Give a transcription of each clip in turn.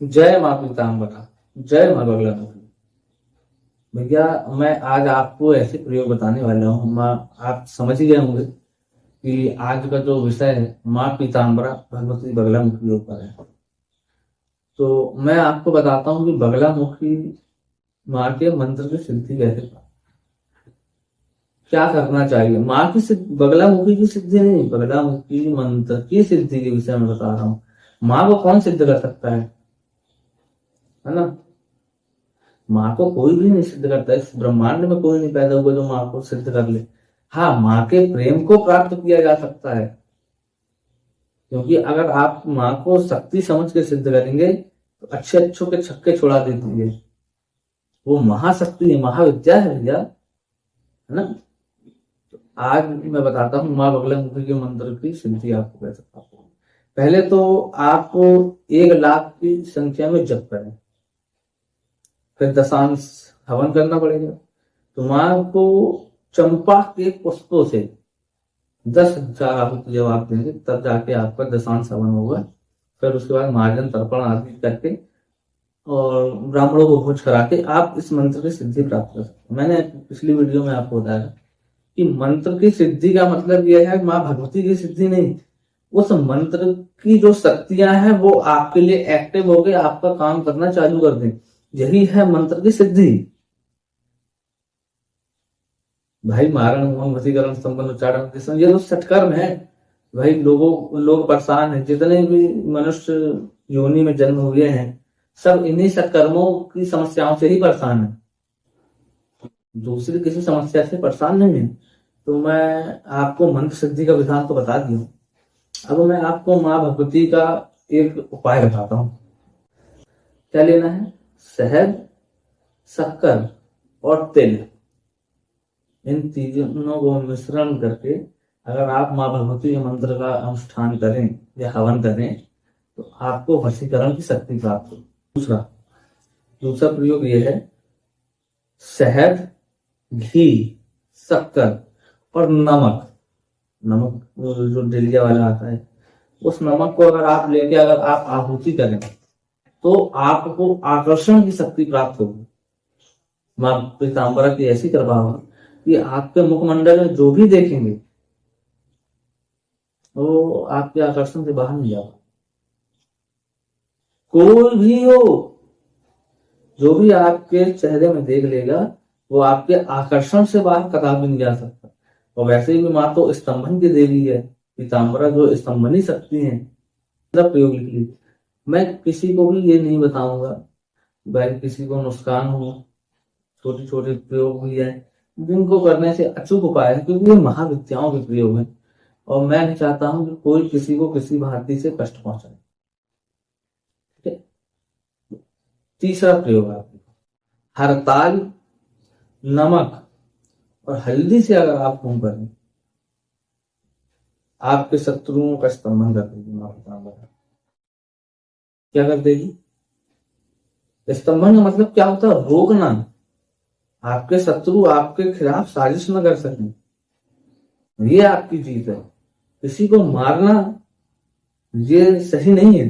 जय माँ पीताम्बरा, जय माँ बगला मुखी। भैया, मैं आज आपको ऐसे प्रयोग बताने वाला हूँ। माँ, आप समझ ही गए होंगे कि आज का जो विषय है माँ पीताम्बरा भगवती बगला मुखी के ऊपर है। तो मैं आपको बताता हूँ कि बगला मुखी माँ के मंत्र की सिद्धि कैसे प्राप्त, क्या करना चाहिए। माँ की बगला मुखी की सिद्धि नहीं, बगला मुखी मंत्र की सिद्धि के विषय में बता रहा हूँ। माँ को कौन सिद्ध कर सकता है ना। माँ को कोई भी नहीं सिद्ध करता, इस ब्रह्मांड में कोई नहीं पैदा हुआ जो माँ को सिद्ध कर ले। हाँ, माँ के प्रेम को प्राप्त किया जा सकता है, क्योंकि अगर आप माँ को शक्ति समझ के सिद्ध करेंगे तो अच्छे अच्छों के छक्के छुड़ा देती है। वो महाशक्ति है, महाविद्या है भैया, है ना। तो आज मैं बताता हूँ माँ बगला मुखी के मंत्र की सिद्धि आपको कैसे प्राप्त होगी। पहले तो आप 1 लाख की संख्या में जप करें, फिर दशांश हवन करना पड़ेगा। तो माँ को चंपा के पुष्पों से 10,000 आहुति जब आप देंगे तब जाके आपका दशांश हवन होगा। फिर उसके बाद मार्जन तर्पण आदि करके और ब्राह्मणों को भोज करा के आप इस मंत्र की सिद्धि प्राप्त कर सकते हैं। मैंने पिछली वीडियो में आपको बताया कि मंत्र की सिद्धि का मतलब यह है माँ भगवती की सिद्धि नहीं, उस मंत्र की जो शक्तियां हैं वो आपके लिए एक्टिव हो गए, आपका काम करना चालू कर दें। यही है मंत्र की सिद्धि। भाई, मारण होम वशीकरण संबंध उच्चारण ये तो सत्कर्म है। भाई, लोग परेशान है, जितने भी मनुष्य योनि में जन्म हुए हैं सब इन्हीं सत्कर्मों की समस्याओं से ही परेशान है, दूसरी किसी समस्या से परेशान नहीं है। तो मैं आपको मंत्र सिद्धि का विधान तो बता दिया, अब मैं आपको माँ भगवती का एक उपाय बताता हूँ। क्या लेना है? शहद, शक्कर और तिल, इन तीनों को मिश्रण करके अगर आप माँ भगवती के मंत्र का अनुष्ठान करें या हवन करें तो आपको वशीकरण की शक्ति प्राप्त हो। दूसरा प्रयोग यह है, शहद, घी, शक्कर और नमक जो डेलिया वाला आता है, उस नमक को अगर आप लेके अगर आप आहुति करें तो आपको आकर्षण की शक्ति प्राप्त होगी। माँ पीताम्बरा की ऐसी कृपा हो कि आपके मुखमंडल में जो भी देखेंगे वो आपके आकर्षण से बाहर नहीं जाता। कोई भी हो, जो भी आपके चेहरे में देख लेगा वो आपके आकर्षण से बाहर कदापि नहीं जा सकता। और वैसे भी माँ तो स्तंभन की देवी है, पीताम्बरा जो स्तंभनी शक्ति है। प्रयोग लिख लीजिए। मैं किसी को भी ये नहीं बताऊंगा भाई किसी को नुकसान हो, छोटे छोटे प्रयोग भी है जिनको करने से अचूक उपाय है, क्योंकि ये महाविद्याओं के प्रयोग है और मैं नहीं चाहता हूं कि कोई किसी को किसी भारतीय से कष्ट पहुंचाए। ठीक है। तीसरा प्रयोग है हरताल, नमक और हल्दी से अगर आप होम करें आपके शत्रुओं का स्तंभन कर देगी माँ पीताम्बरा। क्या कर देगी? स्तंभन का मतलब क्या होता है? रोकना, आपके शत्रु आपके खिलाफ साजिश न कर सकें, ये आपकी जीत है। किसी को मारना ये सही नहीं है,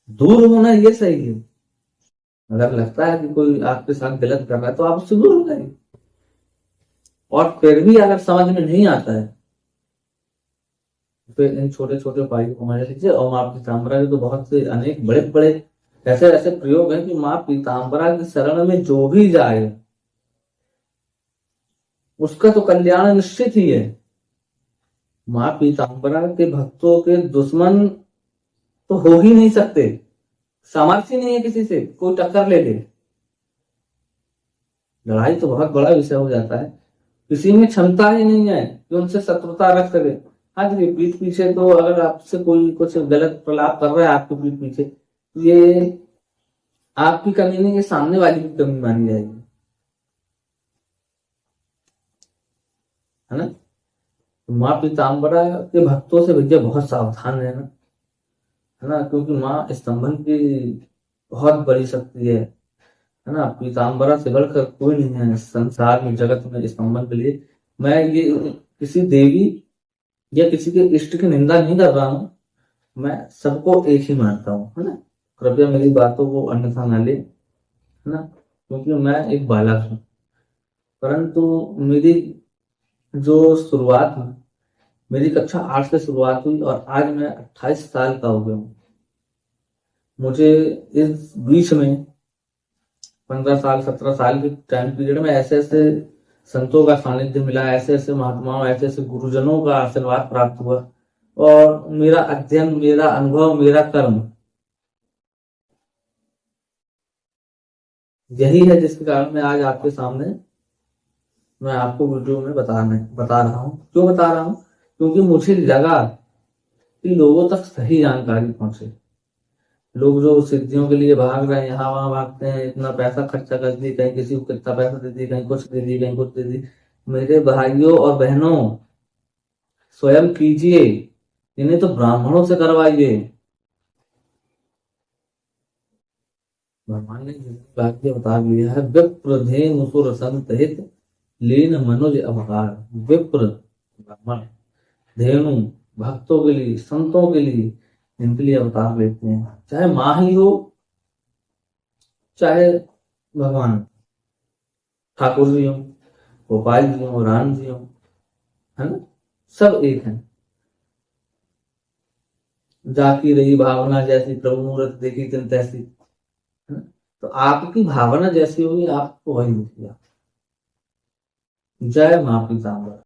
दूर होना ये सही है। अगर लगता है कि कोई आपके साथ गलत कर रहा है तो आप उससे दूर हो जाइए। और फिर भी अगर समझ में नहीं आता है तो इन छोटे छोटे उपायों को समझ लीजिए। और माँ पीताम्बरा के तो बहुत से अनेक बड़े बड़े ऐसे ऐसे प्रयोग हैं कि माँ पीताम्बरा की शरण में जो भी जाए उसका तो कल्याण निश्चित ही है। माँ पीताम्बरा के भक्तों के दुश्मन तो हो ही नहीं सकते, सामर्थ्य नहीं है किसी से कोई टक्कर ले ले। लड़ाई तो बहुत बड़ा विषय हो जाता है, किसी में क्षमता ही नहीं है कि उनसे शत्रुता रख सके। हाँ जी, पीठ पीछे तो अगर आपसे कोई कुछ गलत प्रलाप कर रहा है आपके पीठ पीछे, ये आपकी कमी नहीं, ये सामने वाली की कमी मानी जाएगी, है ना। तो माँ पीताम्बरा के भक्तों से भैया बहुत सावधान रहना, है ना, क्योंकि माँ स्तंभन की बहुत बड़ी शक्ति है ना। पीताम्बरा से बढ़कर कोई नहीं है संसार में, जगत में स्तंभन के लिए। मैं ये किसी देवी या किसी के इष्ट की निंदा नहीं कर रहा हूँ, मैं सबको एक ही मानता हूँ, है ना। कृपया मेरी बातों को अन्यथा ना ले, है ना, क्योंकि मैं एक बालक हूँ। परंतु मेरी जो शुरुआत हुई, मेरी कक्षा 8 से शुरुआत हुई और आज मैं 28 साल का हो गया हूँ। मुझे इस बीच में 15 साल 17 साल के टाइम पीरियड में ऐसे ऐसे संतों का सानिध्य मिला, ऐसे ऐसे महात्माओं, ऐसे ऐसे गुरुजनों का आशीर्वाद प्राप्त हुआ, और मेरा अध्ययन, मेरा अनुभव, मेरा कर्म यही है जिसके कारण मैं आज आपके सामने, मैं आपको वीडियो में बता रहा हूँ। क्यों बता रहा हूँ? क्योंकि मुझे लगा कि लोगों तक सही जानकारी पहुंचे। लोग जो सिद्धियों के लिए भाग रहे हैं, यहाँ वहां भागते हैं, इतना पैसा खर्चा कर दी, कहीं किसी को कितना पैसा दे दी, कहीं कुछ दे दी, कहीं कुछ दे दी। मेरे भाइयों और बहनों, स्वयं कीजिए, इन्हें तो ब्राह्मणों से करवाइए। भगवान ने वाक्य बता दिया है, विप्रधेनु सुर संत हित लीन मनुज अवतार। विप्र ब्राह्मण, धेनु भक्तों के लिए, संतों के लिए, इनके लिए अवतार लेते हैं। चाहे माँ ही हो, चाहे भगवान ठाकुर जी हो, गोपाल जी हो, राम जी हो, है ना, सब एक हैं। जाकी रही भावना जैसी, प्रभु मूरत देखी तिन तैसी, है ना। तो आपकी भावना जैसी होगी, आपको वही मिलेगा। जय माँ पीताम्बर।